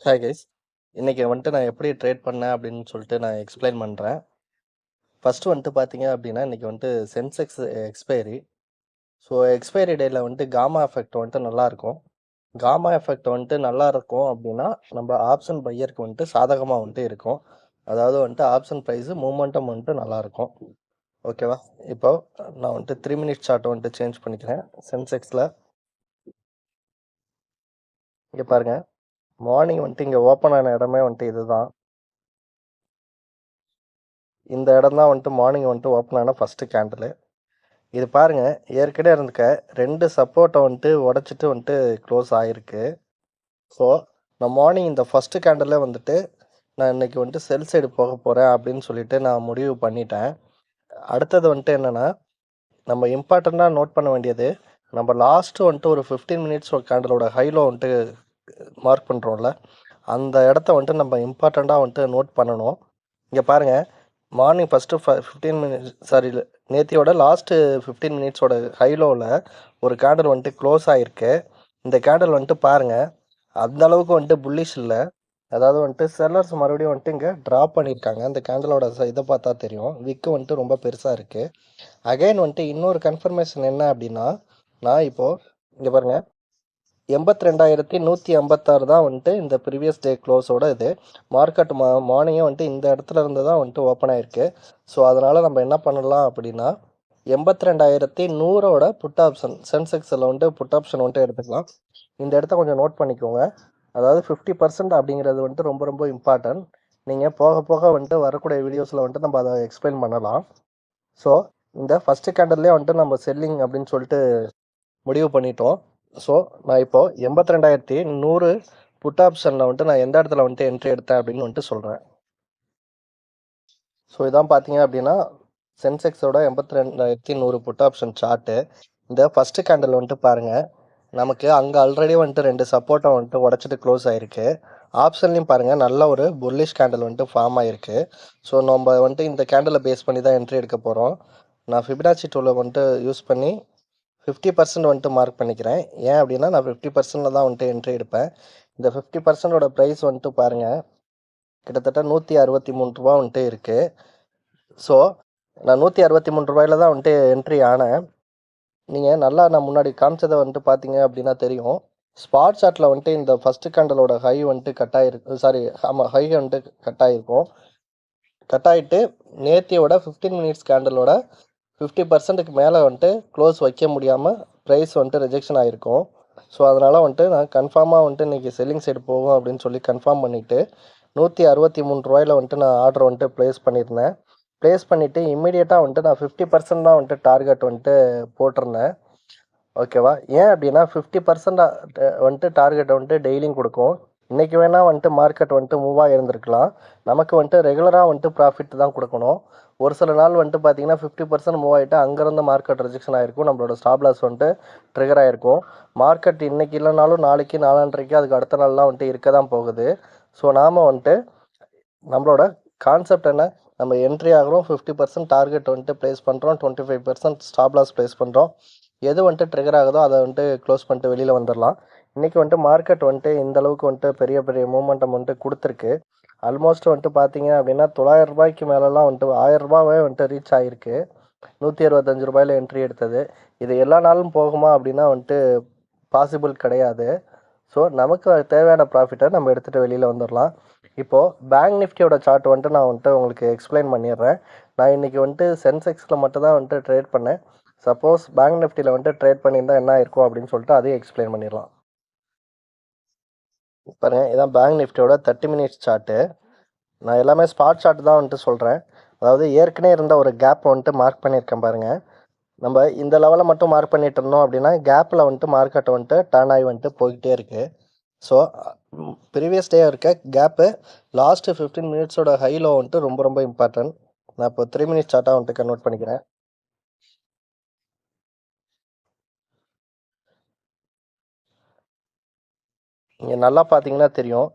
Hi guys. இன்னைக்கு வந்துட்டு நான் எப்படி ட்ரேட் பண்ணேன் அப்படின்னு சொல்லிட்டு நான் எக்ஸ்பிளைன் பண்ணுறேன். ஃபர்ஸ்ட் வந்துட்டு பார்த்தீங்க அப்படின்னா, இன்னைக்கு வந்துட்டு சென்செக்ஸ் எக்ஸ்பைரி. ஸோ எக்ஸ்பைரி டேல வந்துட்டு காமா எஃபெக்ட் வந்துட்டு நல்லாயிருக்கும். காமா எஃபெக்ட் வந்துட்டு நல்லா இருக்கும் அப்படின்னா, நம்ம ஆப்ஷன் பையருக்கு வந்துட்டு சாதகமாக வந்துட்டு இருக்கும். அதாவது வந்துட்டு ஆப்ஷன் ப்ரைஸு மூமெண்டம் வந்துட்டு நல்லாயிருக்கும். ஓகேவா? இப்போ நான் வந்துட்டு 3 மினிட்ஸ் சார்ட் வந்துட்டு சேஞ்ச் பண்ணிக்கிறேன் சென்செக்ஸில். இங்கே பாருங்க, மார்னிங் வந்துட்டு இங்கே ஓப்பன் ஆன இடமே வந்துட்டு இதுதான். இந்த இடம் தான் வந்துட்டு மார்னிங் வந்துட்டு ஓப்பன் ஆன ஃபஸ்ட்டு கேண்டிலு. இது பாருங்க, ஏற்கனவே இருந்துக்க 2 சப்போர்ட்டை வந்துட்டு உடைச்சிட்டு வந்துட்டு க்ளோஸ் ஆகிருக்கு. ஸோ நான் மார்னிங் இந்த ஃபஸ்ட்டு கேண்டிலே வந்துட்டு நான் இன்னைக்கு வந்துட்டு செல் சைடு போக போகிறேன் அப்படின்னு சொல்லிட்டு நான் முடிவு பண்ணிட்டேன். அடுத்தது வந்துட்டு என்னென்னா, நம்ம இம்பார்ட்டண்ட்டாக நோட் பண்ண வேண்டியது, நம்ம லாஸ்ட்டு வந்துட்டு ஒரு 15 மினிட்ஸ் ஒரு கேண்டலோட ஹைலோ வந்துட்டு மார்க் பண்ணுறோம்ல, அந்த இடத்த வந்துட்டு நம்ம இம்பார்ட்டண்ட்டாக வந்துட்டு நோட் பண்ணணும். இங்கே பாருங்கள், மார்னிங் ஃபஸ்ட்டு 15 மினிட்ஸ் சாரி நேத்தியோட லாஸ்ட்டு 15 மினிட்ஸோட ஹைலோவில் ஒரு கேண்டில் வந்துட்டு க்ளோஸ் ஆகிருக்கு. இந்த கேண்டில் வந்துட்டு பாருங்கள், அந்த அளவுக்கு வந்துட்டு புல்லிஷ் இல்லை. அதாவது வந்துட்டு செல்லர்ஸ் மறுபடியும் வந்துட்டு இங்கே ட்ராப் பண்ணியிருக்காங்க. இந்த கேண்டிலோட இதை பார்த்தா தெரியும், விக்கு வந்துட்டு ரொம்ப பெருசாக இருக்குது. அகைன் வந்துட்டு இன்னொரு கன்ஃபர்மேஷன் என்ன அப்படின்னா, நான் இப்போது இங்கே பாருங்கள், 82,156 தான் வந்துட்டு இந்த ப்ரீவியஸ் டே க்ளோஸோட இது. மார்க்கெட் மார்னிங்கே வந்துட்டு இந்த இடத்துல இருந்து தான் வந்துட்டு ஓப்பன் ஆகிருக்கு. ஸோ அதனால் நம்ம என்ன பண்ணலாம் அப்படின்னா, 82,100ஓட புட் ஆப்ஷன் சென்செக்ஸில் வந்துட்டு புட் ஆப்ஷன் வந்துட்டு எடுத்துக்கலாம். இந்த இடத்த கொஞ்சம் நோட் பண்ணிக்கோங்க. அதாவது 50% அப்படிங்கிறது வந்துட்டு ரொம்ப ரொம்ப இம்பார்ட்டன்ட். நீங்கள் போக போக வந்துட்டு வரக்கூடிய வீடியோஸில் வந்துட்டு நம்ம அதை எக்ஸ்பிளைன் பண்ணலாம். ஸோ இந்த ஃபஸ்ட்டு கேண்டல்லே வந்துட்டு நம்ம செல்லிங் அப்படின்னு சொல்லிட்டு முடிவு பண்ணிட்டோம். ஸோ நான் இப்போது 82,100 புட் ஆப்ஷனில் வந்துட்டு நான் எந்த இடத்துல வந்துட்டு என்ட்ரி எடுத்தேன் அப்படின்னு வந்துட்டு சொல்கிறேன். ஸோ இதான் பார்த்தீங்க அப்படின்னா சென்செக்ஸோட 82,100 புட் ஆப்ஷன் சார்ட்டு. இந்த ஃபஸ்ட்டு கேண்டில் வந்துட்டு பாருங்கள், நமக்கு அங்கே ஆல்ரெடி வந்துட்டு 2 சப்போர்ட்டை வந்துட்டு உடச்சிட்டு க்ளோஸ் ஆகிருக்கு. ஆப்ஷன்லையும் பாருங்கள், நல்ல ஒரு புல்லிஷ் கேண்டில் வந்துட்டு ஃபார்ம் ஆகிருக்கு. ஸோ நம்ம வந்துட்டு இந்த கேண்டிலை பேஸ் பண்ணி தான் என்ட்ரி எடுக்க போகிறோம். நான் ஃபிபனாச்சி டூலை வந்துட்டு யூஸ் பண்ணி 50% வந்துட்டு மார்க் பண்ணிக்கிறேன். ஏன் அப்படின்னா, நான் 50%ல தான் வந்துட்டு என்ட்ரி எடுப்பேன். இந்த 50%ஓட ப்ரைஸ் வந்துட்டு பாருங்கள், கிட்டத்தட்ட ரூ. 163 வந்துட்டு இருக்குது. ஸோ நான் ரூ. 163 தான் வந்துட்டு என்ட்ரி ஆனேன். நீங்கள் நல்லா நான் முன்னாடி காமிச்சதை வந்துட்டு பார்த்தீங்க அப்படின்னா தெரியும், ஸ்பாட் சார்ட்டில் வந்துட்டு இந்த ஃபஸ்ட்டு கேண்டலோட ஹை வந்துட்டு கட் ஆகிருக்கு. சாரி, ஆமாம், ஹை வந்துட்டு கட் ஆகிருக்கும். கட் ஆகிட்டு நேத்தியோட 15 மினிட்ஸ் கேண்டலோட 50%க்கு மேலே வந்துட்டு க்ளோஸ் வைக்க முடியாமல் ப்ரைஸ் வந்துட்டு ரிஜெக்ஷன் ஆகிருக்கும். ஸோ அதனால் வந்துட்டு நான் கன்ஃபார்மாக வந்துட்டு இன்றைக்கி செல்லிங் சைடு போகும் அப்படின்னு சொல்லி கன்ஃபார்ம் பண்ணிவிட்டு ரூ. 163 வந்துட்டு நான் ஆர்டர் வந்துட்டு ப்ளேஸ் பண்ணியிருந்தேன். ப்ளேஸ் பண்ணிவிட்டு இம்மிடியேட்டாக வந்துட்டு நான் 50% தான் வந்துட்டு டார்கெட் வந்துட்டு போட்டிருந்தேன். ஓகேவா? ஏன் அப்படின்னா 50% வந்துட்டு டார்கெட் வந்துட்டு டெய்லியும் கொடுக்கும். இன்றைக்கி வேணால் வந்துட்டு மார்க்கெட் வந்துட்டு மூவ் ஆகியிருந்துருக்கலாம். நமக்கு வந்துட்டு ரெகுலராக வந்துட்டு ப்ராஃபிட் தான் கொடுக்கணும். ஒரு சில நாள் வந்துட்டு பார்த்தீங்கன்னா 50% மூவ் ஆகிட்டு அங்கேருந்து மார்க்கெட் ரிஜெக்ஷன் ஆகிருக்கும். நம்மளோட ஸ்டாப் லாஸ் வந்துட்டு ட்ரிகர் ஆகிருக்கும். மார்க்கெட் இன்றைக்கி இல்லைனாலும் நாளைக்கு நாளான்றைக்கு அதுக்கு அடுத்த நாள்லாம் வந்துட்டு இருக்க தான் போகுது. ஸோ நாம் வந்துட்டு நம்மளோட கான்செப்ட் என்ன, நம்ம என்ட்ரி ஆகிறோம், 50% டார்கெட் வந்துட்டு ப்ளேஸ் பண்ணுறோம், 25% ஸ்டாப் லாஸ் ப்ளேஸ் பண்ணுறோம். எது வந்துட்டு ட்ரிகர் ஆகுதோ அதை வந்துட்டு க்ளோஸ் பண்ணிட்டு வெளியில் வந்துடலாம். இன்றைக்கி வந்துட்டு மார்க்கெட் வந்துட்டு இந்த அளவுக்கு வந்துட்டு பெரிய பெரிய மூமெண்டம் வந்துட்டு கொடுத்துருக்கு. ஆல்மோஸ்ட் வந்துட்டு பார்த்தீங்க அப்படின்னா ரூ. 900 மேலெலாம் வந்துட்டு ரூ. 1000 வந்துட்டு ரீச் ஆகிருக்கு. ரூ. 165 என்ட்ரி எடுத்தது. இது எல்லா நாளும் போகுமா அப்படின்னா வந்துட்டு பாசிபிள் கிடையாது. ஸோ நமக்கு தேவையான ப்ராஃபிட்டை நம்ம எடுத்துகிட்டு வெளியில் வந்துடலாம். இப்போது பேங்க் நிஃப்டியோட சார்ட் வந்துட்டு நான் வந்துட்டு உங்களுக்கு எக்ஸ்பிளைன் பண்ணிடுறேன். நான் இன்றைக்கி வந்துட்டு சென்செக்ஸில் மட்டும் தான் வந்துட்டு ட்ரேட் பண்ணேன். சப்போஸ் பேங்க் நிஃப்டியில் வந்துட்டு ட்ரேட் பண்ணியிருந்தால் என்ன இருக்கும் அப்படின்னு சொல்லிட்டு அதையும் எக்ஸ்பிளைன் பண்ணிடலாம். பாருங்க, இதான் பேங்க் நிஃப்டியோட 30 மினிட்ஸ் சார்ட்டு. நான் எல்லாமே ஸ்பாட் சார்ட் தான் வந்துட்டு சொல்கிறேன். அதாவது ஏற்கனவே இருந்த ஒரு கேப் வந்துட்டு மார்க் பண்ணியிருக்கேன் பாருங்கள். நம்ம இந்த லெவலில் மட்டும் மார்க் பண்ணிட்டு இருந்தோம் அப்படின்னா கேப்பில் வந்துட்டு மார்க்கெட் வந்துட்டு டர்ன் ஆகி வந்துட்டு போய்கிட்டே இருக்குது. ஸோ ப்ரீவியஸ் டே இருக்க கேப்பு லாஸ்ட்டு 15 மினிட்ஸோட ஹைலோ வந்துட்டு ரொம்ப ரொம்ப இம்பார்ட்டன்ட். நான் இப்போ 3 மினிட்ஸ் சார்ட்டாக வந்துட்டு கன்வெர்ட் பண்ணிக்கிறேன். இங்கே நல்லா பார்த்தீங்கன்னா தெரியும்,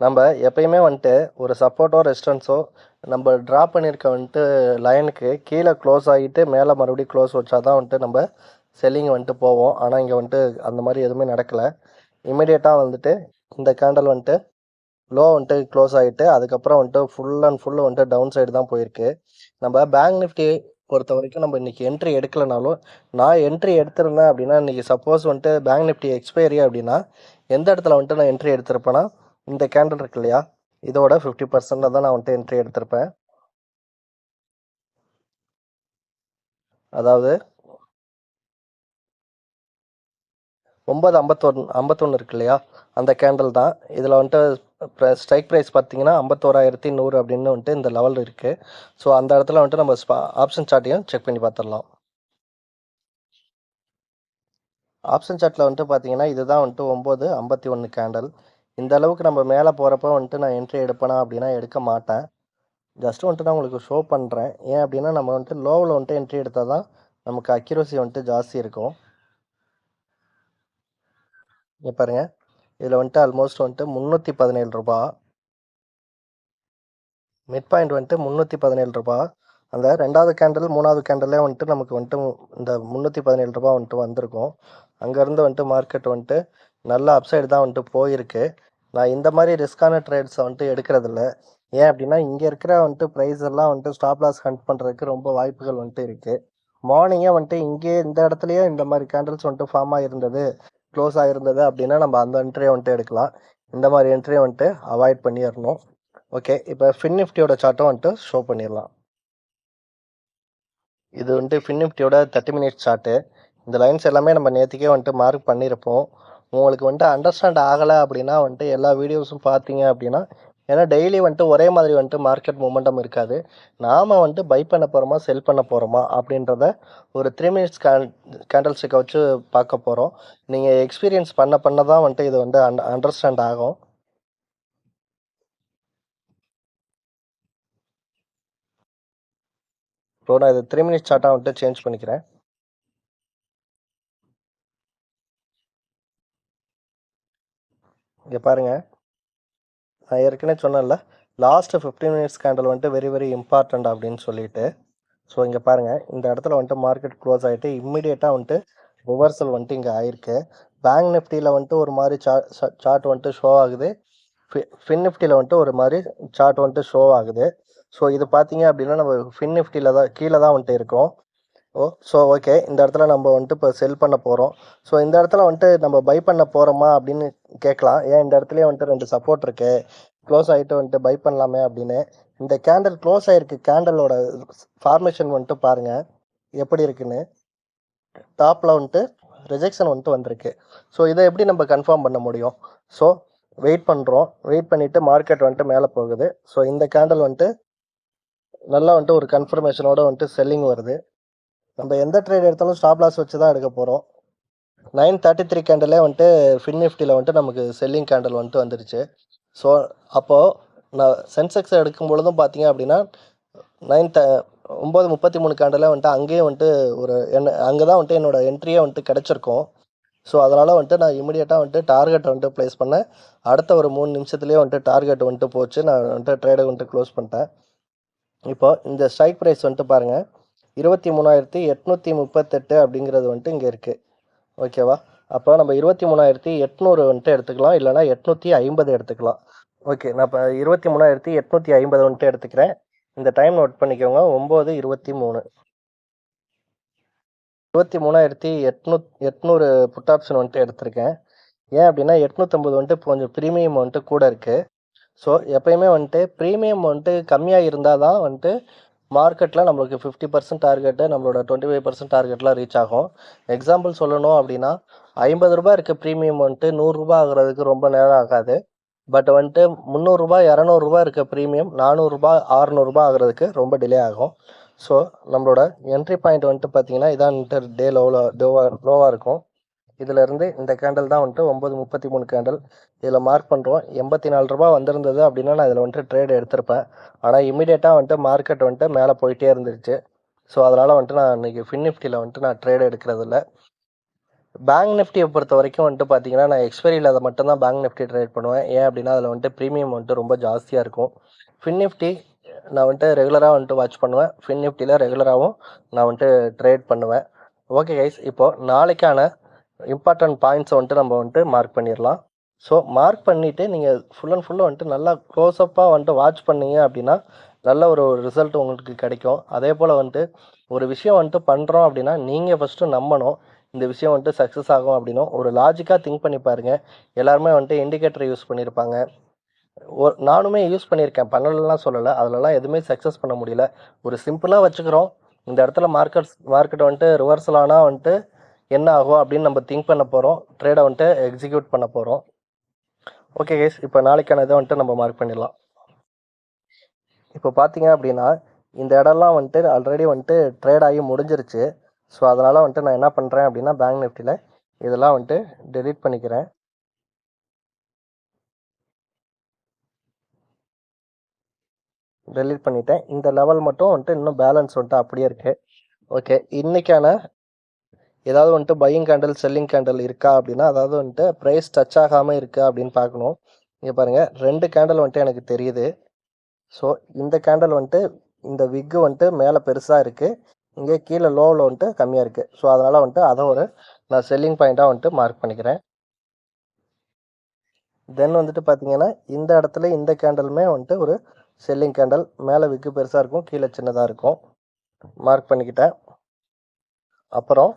நம்ம எப்பயுமே வந்துட்டு ஒரு சப்போர்ட்டோ ரெசிஸ்டன்ஸோ நம்ம ட்ரா பண்ணியிருக்க வந்துட்டு லைனுக்கு கீழே க்ளோஸ் ஆகிட்டு மேலே மறுபடியும் க்ளோஸ் வச்சா தான் வந்துட்டு நம்ம செல்லிங் வந்துட்டு போவோம். ஆனால் இங்கே வந்துட்டு அந்த மாதிரி எதுவுமே நடக்கலை. இமீடியட்டாக வந்துட்டு இந்த கேண்டல் வந்துட்டு லோ வந்துட்டு க்ளோஸ் ஆகிட்டு அதுக்கப்புறம் வந்துட்டு ஃபுல் அண்ட் ஃபுல்லு வந்துட்டு டவுன் சைடு தான் போயிருக்கு. நம்ம பேங்க் நிஃப்டி பொறுத்த வரைக்கும் நம்ம இன்றைக்கி என்ட்ரி எடுக்கலைனாலும், நான் என்ட்ரி எடுத்திருந்தேன் அப்படின்னா, இன்றைக்கி சப்போஸ் வந்துட்டு பேங்க் நிஃப்டி எக்ஸ்பைரி அப்படின்னா எந்த இடத்துல வந்துட்டு நான் என்ட்ரி எடுத்திருப்பேன்னா, இந்த கேண்டில் இருக்கு இல்லையா, இதோட 50% தான் நான் வந்துட்டு என்ட்ரி எடுத்திருப்பேன். அதாவது 9:51 இருக்கு இல்லையா, அந்த கேண்டில் தான். இதில் வந்துட்டு ஸ்ட்ரைக் ப்ரைஸ் பார்த்தீங்கன்னா 51,100 அப்படின்னு வந்துட்டு இந்த லெவல் இருக்குது. ஸோ அந்த இடத்துல வந்துட்டு நம்ம ஆப்ஷன் சார்ட்டையும் செக் பண்ணி பார்த்துடலாம். ஆப்ஷன் சார்ட்டில் வந்துட்டு பார்த்தீங்கன்னா இதுதான் வந்துட்டு 9:51 கேண்டில். இந்த அளவுக்கு நம்ம மேலே போகிறப்ப வந்துட்டு நான் என்ட்ரி எடுப்பேனா அப்படின்னா எடுக்க மாட்டேன். ஜஸ்ட் வந்துட்டு நான் உங்களுக்கு ஷோ பண்ணுறேன். ஏன் அப்படின்னா நம்ம வந்துட்டு லோவில் வந்துட்டு என்ட்ரி எடுத்தால் தான் நமக்கு அக்யூரசி வந்துட்டு ஜாஸ்தி இருக்கும். இங்கே பாருங்க, இதில் வந்துட்டு ஆல்மோஸ்ட் வந்துட்டு 317 ரூபா, மிட் பாயிண்ட் வந்துட்டு 317 ரூபா. அந்த ரெண்டாவது கேண்டில் மூணாவது கேண்டிலே வந்துட்டு நமக்கு வந்துட்டு இந்த 317 ரூபா வந்துட்டு வந்திருக்கும். அங்கேருந்து வந்துட்டு மார்க்கெட் வந்துட்டு நல்ல அப்சைடு தான் வந்துட்டு போயிருக்கு. நான் இந்த மாதிரி ரிஸ்கான ட்ரேட்ஸை வந்துட்டு எடுக்கிறதில்ல. ஏன் அப்படின்னா இங்கே இருக்கிற வந்துட்டு ப்ரைஸ் எல்லாம் வந்துட்டு ஸ்டாப் லாஸ் ஹண்ட் பண்ணுறதுக்கு ரொம்ப வாய்ப்புகள் வந்துட்டு இருக்குது. மார்னிங்கே வந்துட்டு இங்கே இந்த இடத்துலையே இந்த மாதிரி கேண்டில்ஸ் வந்துட்டு ஃபார்ம் ஆகிருந்தது, க்ளோஸ் ஆகிருந்தது அப்படின்னா நம்ம அந்த என்ட்ரியை வந்துட்டு எடுக்கலாம். இந்த மாதிரி என்ட்ரியை வந்துட்டு அவாய்ட் பண்ணிடணும். ஓகே, இப்போ ஃபின் நிஃப்டியோட சார்ட்டும் வந்துட்டு ஷோ பண்ணிடலாம். இது வந்துட்டு ஃபின் நிஃப்டியோட 30 மினிட்ஸ் சார்ட்டு. இந்த லைன்ஸ் எல்லாமே நம்ம நேற்றுக்கே வந்துட்டு மார்க் பண்ணியிருப்போம். உங்களுக்கு வந்துட்டு அண்டர்ஸ்டாண்ட் ஆகலை அப்படின்னா வந்துட்டு எல்லா வீடியோஸும் பார்த்தீங்க அப்படின்னா, ஏன்னா டெய்லி வந்துட்டு ஒரே மாதிரி வந்துட்டு மார்க்கெட் மொமெண்டம் இருக்காது. நாம் வந்துட்டு பை பண்ண போகிறோமா செல் பண்ண போகிறோமா அப்படின்றத ஒரு 3 மினிட்ஸ் கேண்டில் ஸ்டிக்கை வச்சு பார்க்க போகிறோம். நீங்கள் எக்ஸ்பீரியன்ஸ் பண்ண பண்ண தான் வந்துட்டு இது வந்து அண்டர்ஸ்டாண்ட் ஆகும். இப்போ நான் இது 3 மினிட்ஸ் சார்ட்டாக வந்துட்டு சேஞ்ச் பண்ணிக்கிறேன். இங்கே பாருங்கள், நான் ஏற்கனவே சொன்னேன்ல, லாஸ்ட்டு 15 மினிட்ஸ் கேண்டில் வந்துட்டு வெரி வெரி இம்பார்ட்டண்ட் அப்படின்னு சொல்லிட்டு. ஸோ இங்கே பாருங்கள், இந்த இடத்துல வந்துட்டு மார்க்கெட் க்ளோஸ் ஆகிட்டு இம்மிடியேட்டாக வந்துட்டு ரிவர்சல் வந்துட்டு இங்கே ஆயிருக்கு. பேங்க் நிஃப்டியில் வந்துட்டு ஒரு மாதிரி சார்ட் வந்துட்டு ஷோ ஆகுது. ஃபின் நிஃப்டியில் வந்துட்டு ஒரு மாதிரி சார்ட் வந்துட்டு ஷோ ஆகுது. ஸோ இது பார்த்தீங்க அப்படின்னா நம்ம ஃபின் நிஃப்டியில் தான் கீழே தான் வந்துட்டு இருக்கோம். ஸோ ஓகே, இந்த இடத்துல நம்ம வந்துட்டு இப்போ செல் பண்ண போகிறோம். ஸோ இந்த இடத்துல வந்துட்டு நம்ம பை பண்ண போகிறோமா அப்படின்னு கேட்கலாம். ஏன் இந்த இடத்துலயே வந்துட்டு 2 சப்போர்ட் இருக்கு, க்ளோஸ் ஆகிட்டு வந்துட்டு பை பண்ணலாமே அப்படின்னு. இந்த கேண்டில் க்ளோஸ் ஆகிருக்கு, கேண்டலோட ஃபார்மேஷன் வந்துட்டு பாருங்கள் எப்படி இருக்குன்னு. டாப்பில் வந்துட்டு ரிஜெக்ஷன் வந்துட்டு வந்திருக்கு. ஸோ இதை எப்படி நம்ம கன்ஃபார்ம் பண்ண முடியும்? ஸோ வெயிட் பண்ணுறோம், வெயிட் பண்ணிவிட்டு மார்க்கெட் வந்துட்டு மேலே போகுது. ஸோ இந்த கேண்டில் வந்துட்டு நல்லா வந்துட்டு ஒரு கன்ஃபர்மேஷனோட வந்துட்டு செல்லிங் வருது. நம்ம எந்த ட்ரேட் எடுத்தாலும் ஸ்டாப் லாஸ் வச்சு தான் எடுக்க போகிறோம். 9:33 கேண்டிலே வந்துட்டு ஃபின் நிஃப்டியில் வந்துட்டு நமக்கு செல்லிங் கேண்டில் வந்துட்டு வந்துடுச்சு. ஸோ அப்போது நான் சென்செக்ஸ் எடுக்கும் பொழுதும் பார்த்தீங்க அப்படின்னா 9:33 கேண்டிலே வந்துட்டு அங்கேயும் வந்துட்டு அங்கே தான் வந்துட்டு என்னோடய என்ட்ரியே வந்துட்டு கிடச்சிருக்கும். ஸோ அதனால் வந்துட்டு நான் இமிடியேட்டாக வந்துட்டு டார்கெட் வந்துட்டு ப்ளேஸ் பண்ணேன். அடுத்த ஒரு 3 நிமிஷத்துலேயே வந்துட்டு டார்கெட் வந்துட்டு போச்சு. நான் வந்துட்டு ட்ரேடை வந்துட்டு க்ளோஸ் பண்ணிட்டேன். இப்போ இந்த ஸ்ட்ரைக் ப்ரைஸ் வந்துட்டு பாருங்கள், 23,838 அப்படிங்கிறது வந்துட்டு இங்கே இருக்குது. ஓகேவா? அப்போ நம்ம 23,800 வந்துட்டு எடுத்துக்கலாம், இல்லைனா 850 எடுத்துக்கலாம். ஓகே, நான் இப்போ 23,850 வந்துட்டு எடுத்துக்கிறேன். இந்த டைம் நோட் பண்ணிக்கோங்க, 9:23. 23,800 புட் ஆப்ஷன் வந்துட்டு எடுத்திருக்கேன். ஏன் அப்படின்னா 850 வந்துட்டு கொஞ்சம் ப்ரீமியம் வந்துட்டு கூட இருக்குது. ஸோ எப்பயுமே வந்துட்டு ப்ரீமியம் வந்துட்டு கம்மியாக இருந்தால் தான் வந்துட்டு மார்க்கெட்டில் நம்மளுக்கு 50% டார்கெட்டு, நம்மளோட 25% டார்கெட்லாம் ரீச் ஆகும். எக்ஸாம்பிள் சொல்லணும் அப்படின்னா 50 ரூபா இருக்க ப்ரீமியம் வந்துட்டு 100 ரூபா ஆகுறதுக்கு ரொம்ப நேரம் ஆகாது. பட் வந்துட்டு 300 ரூபா 200 ரூபா இருக்க ப்ரீமியம் 400 ரூபா 600 ரூபா ஆகுறதுக்கு ரொம்ப டிலே ஆகும். ஸோ நம்மளோட என்ட்ரி பாயிண்ட் வந்துட்டு பார்த்தீங்கன்னா இதான் வந்துட்டு டே லோவாக இருக்கும். இதிலேருந்து இந்த கேண்டில் தான் வந்துட்டு 9:33 கேண்டில். இதில் மார்க் பண்ணுறோம், 84 ரூபா வந்திருந்தது அப்படின்னா நான் இதில் வந்துட்டு ட்ரேட் எடுத்திருப்பேன். ஆனால் இமீடியட்டாக வந்துட்டு மார்க்கெட் வந்துட்டு மேலே போயிட்டே இருந்துருச்சு. ஸோ அதனால் வந்துட்டு நான் இன்றைக்கி ஃபின் நிஃப்டியில் வந்துட்டு நான் ட்ரேட் எடுக்கிறதில்ல. பேங்க் நிஃப்டியை பொறுத்த வரைக்கும் வந்துட்டு பார்த்தீங்கன்னா நான் எக்ஸ்பைரியில் அதை மட்டும்தான் பேங்க் நிஃப்டி ட்ரேட் பண்ணுவேன். ஏன் அப்படின்னா அதில் வந்துட்டு ப்ரீமியம் வந்துட்டு ரொம்ப ஜாஸ்தியாக இருக்கும். ஃபின் நிஃப்டி நான் வந்துட்டு ரெகுலராக வந்துட்டு வாட்ச் பண்ணுவேன். ஃபின் நிஃப்டியில் ரெகுலராகவும் நான் வந்துட்டு ட்ரேட் பண்ணுவேன். ஓகே கைஸ், இப்போது நாளைக்கான இம்பார்ட்டன்ட் பாயிண்ட்ஸை வந்துட்டு நம்ம வந்துட்டு மார்க் பண்ணிடலாம். ஸோ மார்க் பண்ணிவிட்டு நீங்கள் ஃபுல் அண்ட் ஃபுல்லாக வந்துட்டு நல்லா க்ளோஸ்அப்பாக வந்துட்டு வாட்ச் பண்ணீங்க அப்படின்னா நல்ல ஒரு ரிசல்ட் உங்களுக்கு கிடைக்கும். அதே போல் வந்துட்டு ஒரு விஷயம் வந்துட்டு பண்ணுறோம் அப்படின்னா நீங்கள் ஃபஸ்ட்டு நம்பணும் இந்த விஷயம் வந்துட்டு சக்ஸஸ் ஆகும் அப்படின்னும் ஒரு லாஜிக்காக திங்க் பண்ணி பாருங்கள். எல்லாருமே வந்துட்டு இண்டிகேட்டர் யூஸ் பண்ணியிருப்பாங்க. நானுமே யூஸ் பண்ணியிருக்கேன், பண்ணலலாம் சொல்லலை. அதிலலாம் எதுவுமே சக்ஸஸ் பண்ண முடியல. ஒரு சிம்பிளாக வச்சுக்கிறோம், இந்த இடத்துல மார்க்கெட் வந்துட்டு ரிவர்சல் ஆனால் வந்துட்டு என்ன ஆகும் அப்படின்னு நம்ம திங்க் பண்ண போகிறோம். ட்ரேடை வந்துட்டு எக்ஸிக்யூட் பண்ண போகிறோம். ஓகே கைஸ், இப்போ நாளைக்கான இதை வந்துட்டு நம்ம மார்க் பண்ணிடலாம். இப்போ பார்த்தீங்க அப்படின்னா இந்த இடம்லாம் வந்துட்டு ஆல்ரெடி வந்துட்டு ட்ரேட் ஆகி முடிஞ்சிருச்சு. ஸோ அதனால் வந்துட்டு நான் என்ன பண்ணுறேன் அப்படின்னா பேங்க் நிஃப்டியில் இதெல்லாம் வந்துட்டு டெலீட் பண்ணிக்கிறேன். டெலீட் பண்ணிட்டேன். இந்த லெவல் மட்டும் வந்துட்டு இன்னும் பேலன்ஸ் வந்துட்டு அப்படியே இருக்குது. ஓகே, இன்றைக்கான ஏதாவது வந்துட்டு பையிங் கேண்டில் செல்லிங் கேண்டில் இருக்கா அப்படின்னா, அதாவது வந்துட்டு ப்ரைஸ் டச் ஆகாமல் இருக்கா அப்படின்னு பார்க்கணும். இங்கே பாருங்கள், 2 கேண்டில் வந்துட்டு எனக்கு தெரியுது. ஸோ இந்த கேண்டில் வந்துட்டு இந்த விக்கு வந்துட்டு மேலே பெருசாக இருக்குது, இங்கே கீழே லோவில் வந்துட்டு கம்மியாக இருக்குது. ஸோ அதனால் வந்துட்டு அதை ஒரு நான் செல்லிங் பாயிண்ட்டாக வந்துட்டு மார்க் பண்ணிக்கிறேன். தென் வந்துட்டு பார்த்தீங்கன்னா இந்த இடத்துல இந்த கேண்டலுமே வந்துட்டு ஒரு செல்லிங் கேண்டல், மேலே விக்கு பெருசாக இருக்கும், கீழே சின்னதாக இருக்கும். மார்க் பண்ணிக்கிட்டேன். அப்புறம்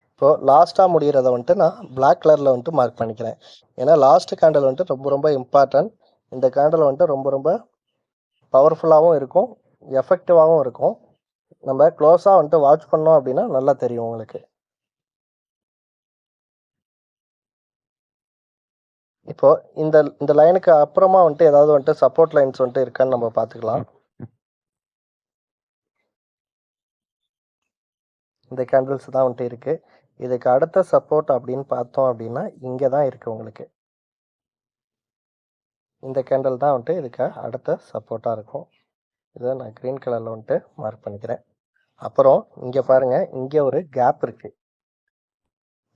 இப்போது லாஸ்ட்டாக முடிகிறத வந்துட்டு நான் பிளாக் கலரில் வந்துட்டு மார்க் பண்ணிக்கிறேன். ஏன்னா லாஸ்ட்டு கேண்டில் வந்துட்டு ரொம்ப ரொம்ப இம்பார்ட்டன்ட். இந்த கேண்டில் வந்துட்டு ரொம்ப ரொம்ப பவர்ஃபுல்லாகவும் இருக்கும், எஃபெக்டிவாகவும் இருக்கும். நம்ம க்ளோஸாக வந்துட்டு வாட்ச் பண்ணோம் அப்படின்னா நல்லா தெரியும் உங்களுக்கு. இப்போது இந்த இந்த லைனுக்கு அப்புறமா வந்துட்டு ஏதாவது வந்துட்டு சப்போர்ட் லைன்ஸ் வந்துட்டு இருக்கான்னு நம்ம பார்த்துக்கலாம். இந்த கேண்டில்ஸ் தான் வந்துட்டு இருக்குது. இதுக்கு அடுத்த சப்போர்ட் அப்படின்னு பார்த்தோம் அப்படின்னா இங்கே தான் இருக்குது உங்களுக்கு. இந்த கேண்டில் தான் வந்துட்டு இதுக்கு அடுத்த சப்போர்ட்டாக இருக்கும். இதை நான் க்ரீன் கலரில் வந்துட்டு மார்க் பண்ணிக்கிறேன். அப்புறம் இங்கே பாருங்கள், இங்கே ஒரு கேப் இருக்குது,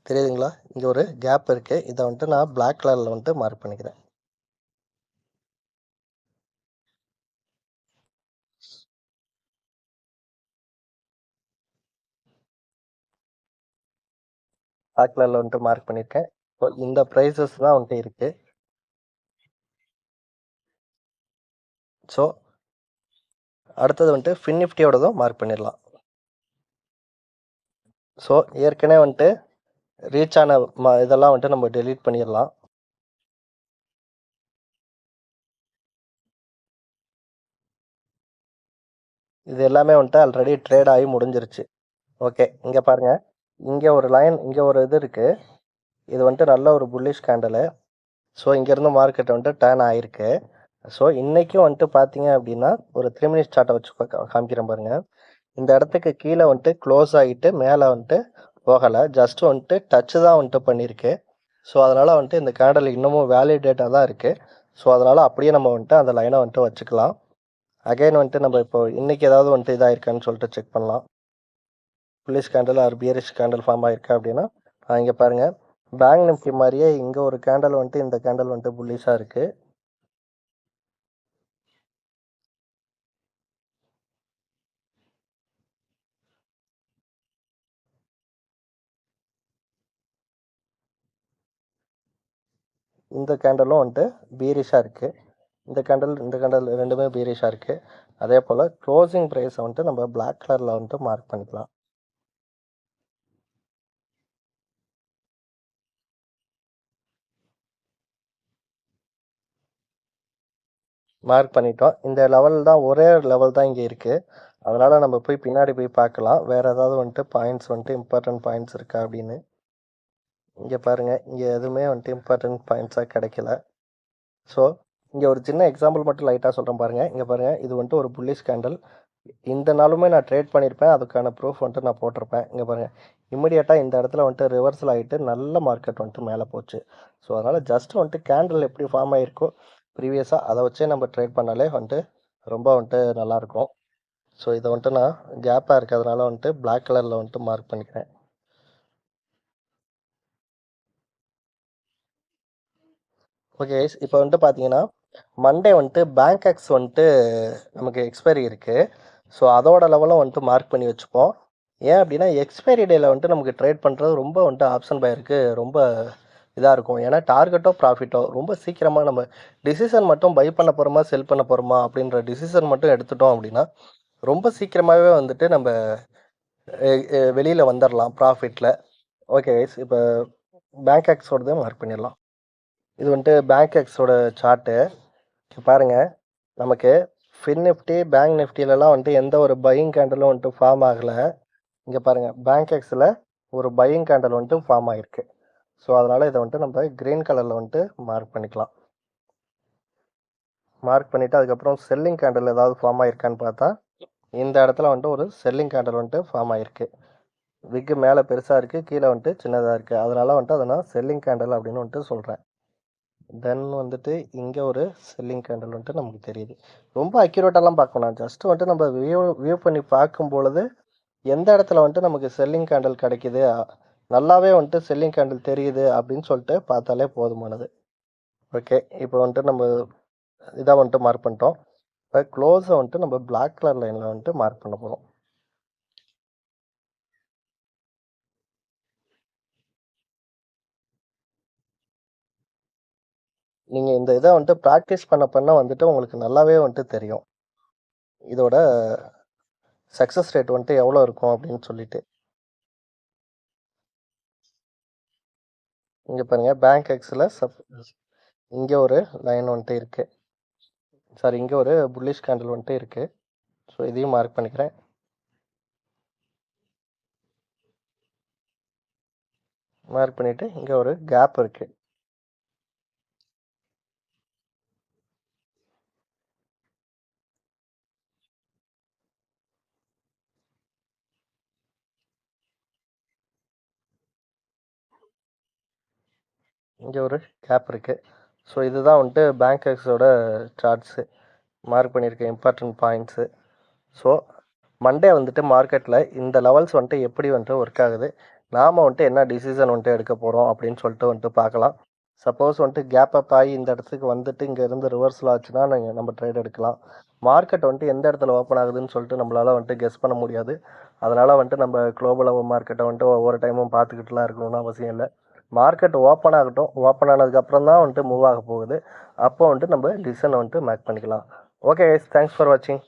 தெரியுதுங்களா? இங்கே ஒரு கேப் இருக்குது. இதை வந்துட்டு நான் பிளாக் கலரில் வந்துட்டு மார்க் பண்ணிக்கிறேன். பிளாக் கலரில் வந்துட்டு மார்க் பண்ணியிருக்கேன். இப்போ இந்த ப்ரைஸஸ் தான் வந்துட்டு இருக்குது. ஸோ அடுத்தது வந்துட்டு ஃபின் நிஃப்டியோடதும் மார்க் பண்ணிடலாம். ஸோ ஏற்கனவே வந்துட்டு ரீச் ஆன இதெல்லாம் வந்துட்டு நம்ம டெலீட் பண்ணிடலாம். இது எல்லாமே வந்துட்டு ஆல்ரெடி ட்ரேட் ஆகி முடிஞ்சிருச்சு. ஓகே, இங்கே பாருங்கள், இங்கே ஒரு லைன், இங்கே ஒரு இது இருக்குது. இது வந்துட்டு நல்ல ஒரு புல்லிஷ் கேண்டலு. ஸோ இங்கேருந்து மார்க்கெட் வந்துட்டு டேர்ன் ஆகிருக்கு. ஸோ இன்றைக்கும் வந்துட்டு பார்த்தீங்க அப்படின்னா ஒரு 3 மினிட்ஸ் சார்ட்டை வச்சு காமிக்கிறேன் பாருங்கள். இந்த இடத்துக்கு கீழே வந்துட்டு க்ளோஸ் ஆகிட்டு மேலே வந்துட்டு போகலை, ஜஸ்ட் வந்துட்டு டச்சு தான் வந்துட்டு பண்ணியிருக்கு. ஸோ அதனால் வந்துட்டு இந்த கேண்டல் இன்னமும் வேலிடேட்டாக தான் இருக்குது. ஸோ அதனால் அப்படியே நம்ம வந்துட்டு அந்த லைனை வந்துட்டு வச்சுக்கலாம். அகைன் வந்துட்டு நம்ம இப்போ இன்றைக்கி ஏதாவது வந்துட்டு இதாகிருக்கான்னு சொல்லிட்டு செக் பண்ணலாம். Bullish candle or bearish candle form ஆகிருக்கா அப்படின்னா இங்கே பாருங்கள், பேங்க் நிஃப்டி மாதிரியே இங்கே ஒரு கேண்டல் வந்துட்டு இந்த கேண்டல் வந்துட்டு புல்லிஷாக இருக்குது. இந்த கேண்டலும் வந்துட்டு பீரிஷாக இருக்குது. இந்த கேண்டல் ரெண்டுமே பீரிஷாக இருக்குது. அதே போல் க்ளோசிங் ப்ரைஸை வந்துட்டு நம்ம பிளாக் கலரில் வந்துட்டு மார்க் பண்ணிக்கலாம். மார்க் பண்ணிட்டோம். இந்த லெவல் தான், ஒரே லெவல் தான் இங்கே இருக்குது. அதனால் நம்ம போய் பின்னாடி போய் பார்க்கலாம் வேறு ஏதாவது வந்துட்டு பாயிண்ட்ஸ் வந்துட்டு இம்பார்ட்டன்ட் பாயிண்ட்ஸ் இருக்கா அப்படின்னு. இங்கே பாருங்கள், இங்கே எதுவுமே வந்துட்டு இம்பார்ட்டன்ட் பாயிண்ட்ஸாக கிடைக்கல. ஸோ இங்கே ஒரு சின்ன எக்ஸாம்பிள் மட்டும் லைட்டாக சொல்கிறேன் பாருங்கள். இங்கே பாருங்கள், இது வந்துட்டு ஒரு புல்லிஷ் கேண்டல். இந்த நாளுமே நான் ட்ரேட் பண்ணியிருப்பேன், அதுக்கான ப்ரூஃப் வந்துட்டு நான் போட்டிருப்பேன். இங்கே பாருங்கள், இம்மிடியேட்டாக இந்த இடத்துல வந்துட்டு ரிவர்சல் ஆகிட்டு நல்ல மார்க்கெட் வந்துட்டு மேலே போச்சு. ஸோ அதனால் ஜஸ்ட் வந்துட்டு கேண்டில் எப்படி ஃபார்ம் ஆகிருக்கோ ப்ரீவியஸாக அதை வச்சே நம்ம ட்ரேட் பண்ணாலே வந்துட்டு ரொம்ப வந்துட்டு நல்லாயிருக்கும். ஸோ இதை வந்துட்டு நான் கேப்பாக இருக்கிறதுனால வந்துட்டு பிளாக் கலரில் வந்துட்டு மார்க் பண்ணிக்கிறேன். ஓகே, இப்போ வந்துட்டு பார்த்தீங்கன்னா மண்டே வந்துட்டு பேங்காக்ஸ் வந்துட்டு நமக்கு எக்ஸ்பைரி இருக்குது. ஸோ அதோட லெவலும் வந்துட்டு மார்க் பண்ணி வச்சுப்போம். ஏன் அப்படின்னா எக்ஸ்பைரி டேயில் வந்துட்டு நமக்கு ட்ரேட் பண்ணுறது ரொம்ப வந்துட்டு ஆப்ஷன் பையருக்கு ரொம்ப இதாக இருக்கும். ஏன்னா டார்கெட்டோ ப்ராஃபிட்டோ ரொம்ப சீக்கிரமாக நம்ம டிசிஷன் மட்டும் பை பண்ண போகிறோமா செல் பண்ண போகிறோமா அப்படின்ற டிசிஷன் மட்டும் எடுத்துட்டோம் அப்படின்னா ரொம்ப சீக்கிரமாகவே வந்துட்டு நம்ம வெளியில் வந்துடலாம் ப்ராஃபிட்டில். ஓகே கைஸ், இப்போ பேங்க் எக்ஸோடதே மார்க் பண்ணிடலாம். இது வந்துட்டு பேங்க் எக்ஸோட சார்ட்டு பாருங்கள். நமக்கு ஃபின் நிஃப்டி பேங்க் நிஃப்டிலலாம் வந்துட்டு எந்த ஒரு பையிங் கேண்டலும் வந்துட்டு ஃபார்ம் ஆகலை. இங்கே பாருங்கள், பேங்க் எக்ஸில் ஒரு பையிங் கேண்டல் வந்துட்டு ஃபார்ம் ஆகிருக்கு. ஸோ அதனால் இதை வந்துட்டு நம்ம க்ரீன் கலரில் வந்துட்டு மார்க் பண்ணிக்கலாம். மார்க் பண்ணிவிட்டு அதுக்கப்புறம் செல்லிங் கேண்டல் ஏதாவது ஃபார்ம் ஆகிருக்கான்னு பார்த்தா இந்த இடத்துல வந்துட்டு ஒரு செல்லிங் கேண்டல் வந்துட்டு ஃபார்ம் ஆகிருக்கு. விக்கு மேலே பெருசாக இருக்குது, கீழே வந்துட்டு சின்னதாக இருக்குது. அதனால் வந்துட்டு அதை நான் செல்லிங் கேண்டல் அப்படின்னு வந்துட்டு சொல்கிறேன். தென் வந்துட்டு இங்கே ஒரு செல்லிங் கேண்டல் வந்துட்டு நமக்கு தெரியுது. ரொம்ப அக்யூரேட்டாலாம் பார்க்கணும். ஜஸ்ட் வந்துட்டு நம்ம வியூ பண்ணி பார்க்கும் பொழுது எந்த இடத்துல வந்துட்டு நமக்கு செல்லிங் கேண்டல் கிடைக்குது, நல்லாவே வந்துட்டு செல்லிங் கேண்டல் தெரியுது அப்படின்னு சொல்லிட்டு பார்த்தாலே போதுமானது. ஓகே, இப்போ வந்துட்டு நம்ம இதாக வந்துட்டு மார்க் பண்ணிட்டோம். இப்போ க்ளோஸை வந்துட்டு நம்ம பிளாக் கலர் லைனில் வந்துட்டு மார்க் பண்ண போகிறோம். நீங்கள் இந்த இதை வந்துட்டு ப்ராக்டிஸ் பண்ண வந்துட்டு உங்களுக்கு நல்லாவே வந்துட்டு தெரியும் இதோட சக்ஸஸ் ரேட் வந்துட்டு எவ்வளோ இருக்கும் அப்படின்னு சொல்லிட்டு. இங்கே பாருங்கள், பேங்க் எக்ஸில் இங்கே ஒரு லைன் வந்துட்டு இருக்குது. சாரி, இங்கே ஒரு புல்லிஷ் கேண்டில் வந்துட்டு இருக்குது. ஸோ இதையும் மார்க் பண்ணிக்கிறேன். மார்க் பண்ணிவிட்டு இங்கே ஒரு கேப் இருக்குது. இங்கே ஒரு கேப் இருக்குது. ஸோ இதுதான் வந்துட்டு பேங்க் எக்ஸோட சார்ட்ஸு. மார்க் பண்ணியிருக்க இம்பார்ட்டன்ட் பாயிண்ட்ஸு. ஸோ மண்டே வந்துட்டு மார்க்கெட்டில் இந்த லெவல்ஸ் வந்துட்டு எப்படி வந்துட்டு ஒர்க் ஆகுது, நாம் வந்துட்டு என்ன டிசிஷன் வந்துட்டு எடுக்க போகிறோம் அப்படின்னு சொல்லிட்டு வந்துட்டு பார்க்கலாம். சப்போஸ் வந்துட்டு கேப் அப் ஆகி இந்த இடத்துக்கு வந்துட்டு இங்கே இருந்து ரிவர்ஸில் ஆச்சுன்னா நம்ம ட்ரேட் எடுக்கலாம். மார்க்கெட் வந்துட்டு எந்த இடத்துல ஓப்பன் ஆகுதுன்னு சொல்லிட்டு நம்மளால் வந்துட்டு கெஸ் பண்ண முடியாது. அதனால் வந்துட்டு நம்ம குளோபல் மார்க்கெட்டை வந்துட்டு ஒவ்வொரு டைமும் பார்த்துக்கிட்டுலாம் இருக்கணும்னு அவசியம் இல்லை. மார்க்கெட் ஓப்பன் ஆகட்டும், ஓப்பன் ஆனதுக்கப்புறம் தான் வந்துட்டு மூவ் ஆக போகுது. அப்போ வந்துட்டு நம்ம டிசிஷனை வந்துட்டு மேக் பண்ணிக்கலாம். ஓகே, தேங்க்ஸ் ஃபார் வாட்சிங்.